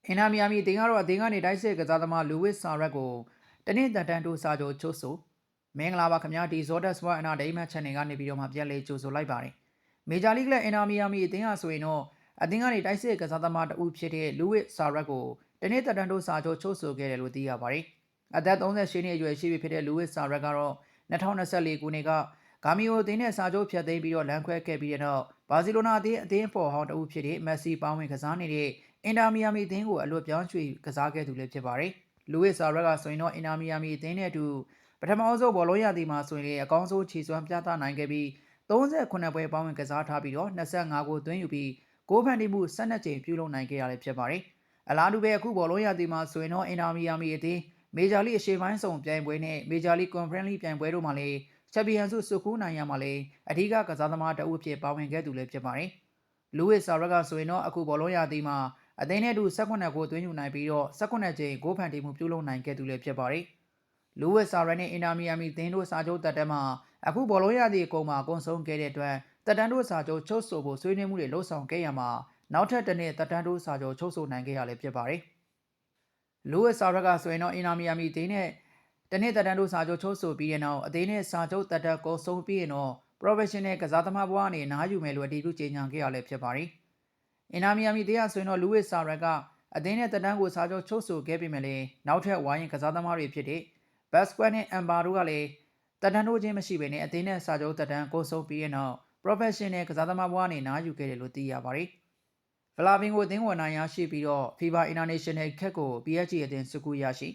အင်နာမီယာမီအသင်းကတော့အသင်းကနေတိုက်စစ်ကစားသမားလူဝစ်ဆာရက်ကိုတနင်္လာတန်တိုးစာချုပ်ချုပ်ဆိုမင်္ဂလာပါခင်ဗျာဒီဇော်ဒက်စဝါအနာဒိမတ် channel ကနေပြီးတော့မှပြန်လည်ကြိုဆိုလိုက်ပါတယ်မေဂျာလိဂ်လက်အင်နာမီယာမီအသင်းဟာဆိုရင်တော့အသင်းကနေတိုက်စစ်ကစားသမားတဦးဖြစ်တဲ့လူဝစ်ဆာရက်ကိုတနင်္လာတန်တိုးစာချုပ်ချုပ်ဆိုခဲ့တယ်လို့သိရပါတယ်အသက်38နှစ်အရွယ်ရှိပြီဖြစ်တဲ့လူဝစ်ဆာရက်ကတော့2024ခုနှစ်ကဂါမီယိုအသင်းနဲ့စာချုပ်ဖြတ်သိမ်းပြီးတော့လမ်းခွဲခဲ့ပြီးတဲ့နောက်ဘာစီလိုနာအသင်းဖော်ဟောင်းတဦးဖြစ်တဲ့မက်ဆီပေါင်းဝင်ကစားနေတဲ့အင်တာမီယာမီအသင်းကိုအလွတ်ပြောင်းရွှေ့ကစားခဲ့သူလည်းဖြစ်ပါတယ်။လူဝစ်ဆာရက်ကဆိုရင်တော့အင်တာမီယာမီအသင်းနဲ့အတူပထမအဆုံးဘောလုံးရသည်မှာဆိုရင်အကောင်းဆုံးခြေစွမ်းပြသနိုင်ခဲ့ပြီး38ပွဲပေါင်းဝင်ကစားထားပြီးတော့25ဂိုးသွင်းယူပြီးဂိုးဖန်တီးမှု12ကြိမ်ပြုလုပ်နိုင်ခဲ့ရလည်းဖြစ်ပါတယ်။အလားတူပဲအခုဘောလုံးရသည်မှာဆိုရင်တော့အင်တာမီယာမီအသင်းမေဂျာလိအရှေ့ပိုင်းဆောင်ပြိုင်ပွဲနဲ့မေဂျာလိကွန်ဖရင့်လိပြိုင်ပွဲတို့မှာလည်းချန်ပီယံဆုစုနိုင်ရမှာလည်းအဓိကကစားသမားတဦးဖြစ်ပါဝင်ခဲ့သူလည်းဖြစ်ပါတယ်။လူဝစ်ဆာရက်ကဆိုရင်တော့အခုဘောလုံးရသည်မှာအသင်းနဲ့အတူ18ဂိုးသွင်းယူနိုင်ပြီးတော့18ကြိမ်ဂိုးဖန်တီးမှုပြုလုပ်နိုင်ခဲ့သူလည်းဖြစ်ပါတယ်။လူဝစ်ဆာရက်နဲ့အင်တာမီယာမီသင်းတို့စာချုပ်တက်တန်းမှာအခုဘောလုံးရသည့်အကုန်မှာအကုန်ဆုံးခဲ့တဲ့အတွက်တက်တန်းတို့စာချုပ်ချုပ်ဆိုဖို့ဆွေးနွေးမှုတွေလှုပ်ဆောင်ခဲ့ရမှာနောက်ထပ်တစ်နှစ်တက်တန်းတို့စာချုပ်ချုပ်ဆိုနိုင်ခဲ့ရလည်းဖြစ်ပါတယ်။လူဝစ်ဆာရက်ကဆိုရင်တော့အင်တာမီယာမီသင်းနဲ့တနှစ်တက်တန်းတို့စာချုပ်ချုပ်ဆိုပြီးတဲ့နောက်အသင်းနဲ့စာချုပ်တက်တန်းကုန်ဆုံးပြီးရင်တော့ professional ကစားသမားဘဝအနေနဲ့နားယူမယ်လို့အတည်ပြုကြေညာခဲ့ရလည်းဖြစ်ပါတယ်။အင်နာမီယာမီတရားဆိုရင်တော့လူဝစ်ဆာရက်ကအသင်းနဲ့တက်တန်းကိုစာချုပ်ချုပ်ဆိုခဲ့ပေမဲ့လည်းနောက်ထပ်ဝိုင်းရင်ကစားသမားတွေဖြစ်တဲ့ဘတ်စကွက်နဲ့အမ်ဘာတို့ကလည်းတက်တန်းတို့ချင်းမရှိဘဲနဲ့အသင်းနဲ့စာချုပ်တက်တန်းကိုဆုံးပြီးတဲ့နောက် professional ကစားသမားဘဝအနေနဲ့နားယူခဲ့တယ်လို့သိရပါတယ်။ဖလာဗင်ကိုအသင်းဝင်နိုင်ရရှိပြီးတော့ FIFA International Cup ကို PSG အသင်းစုကူရရှိ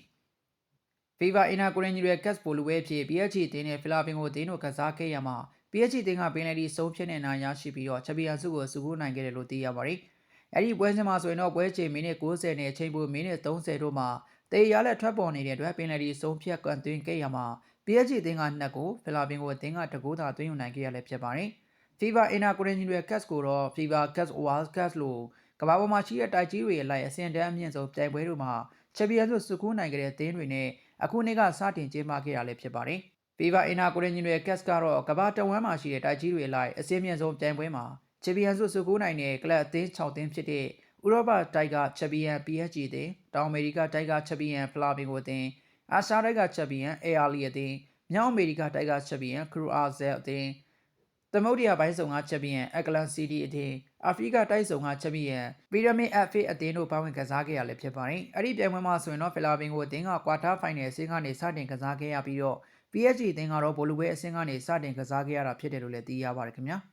FIFA Intercontinental Cup ပိုလူဝဲဖြစ် PSG အသင်းနဲ့ဖလာဗင်ကိုအသင်းတို့ကစားခဲ့ရမှာPSG အသင်းကပင်နယ်တီဆုံးဖြတ်နေနိုင်ရရှိပြီးတော့ချန်ပီယံဆုကိုစုကူနိုင်ခဲ့တယ်လို့သိရပါတယ်။အဲ့ဒီပွဲစဉ်မှာဆိုရင်တော့ပွဲချိန်မိနစ်90နဲ့အချိန်ပိုမိနစ်30တို့မှာတေးရလက်ထွက်ပေါ်နေတဲ့အတွက်ပင်နယ်တီဆုံးဖြတ်ကန်သွင်းခဲ့ရမှာ PSG အသင်းက2ဂိုးဖလာဗင်ကိုအသင်းက1ဂိုးသာသွင်းယူနိုင်ခဲ့ရလည်းဖြစ်ပါတယ်။ FIFA Intercontinental Cup ကိုတော့ FIFA Cup World Cup လို့ကမ္ဘာပေါ်မှာရှိတဲ့တိုက်ကြီးတွေအလိုက်အဆင့်တန်းအမြင့်ဆုံးပြိုင်ပွဲတို့မှာချန်ပီယံဆုစုကူနိုင်ခဲ့တဲ့အသင်းတွေနဲ့အခုနှစ်ကစတင်ကျင်းပခဲ့ရလည်းဖြစ်ပါတယ်။ FIFA Intercontinental Cup ကတော့ကမ္ဘာတဝန်းမှာရှိတဲ့တိုက်ကြီးတွေအလိုက်အဆင့်မြင့်ဆုံးပြိုင်ပွဲမှာချန်ပီယံဆုစုကူနိုင်တဲ့ကလပ်အသင်း6သင်းဖြစ်တဲ့ဥရောပတိုက်ကချန်ပီယံ PSG အသင်းတောင်အမေရိကတိုက်ကချန်ပီယံဖလာဗင်ကိုအသင်းအာရှတိုက်ကချန်ပီယံအေအာလီအသင်းမြောက်အမေရိကတိုက်ကချန်ပီယံခရူအာဇယ်အသင်းသမုဒ္ဒရာပိုင်းဆောင်ကချန်ပီယံအက်ကလန်စီတီအသင်းအာဖရိကတိုက်ဆောင်ကချန်ပီယံပီရမစ်အက်ဖေးအသင်းတို့ပါဝင်ကစားခဲ့ရလည်းဖြစ်ပါတယ်။အဲ့ဒီပြိုင်ပွဲမှာဆိုရင်တော့ဖလာဗင်ကိုအသင်းကကွာတာဖိုင်နယ်အဆင့်ကနေစတင်ကစားခဲ့ရပြီးတော့ PSG အသင်းကတော့ဘောလုံးပွဲအဆင့်ကနေစတင်ကစားခဲ့ရတာဖြစ်တယ်လို့လည်းသိရပါတယ်ခင်ဗျာ။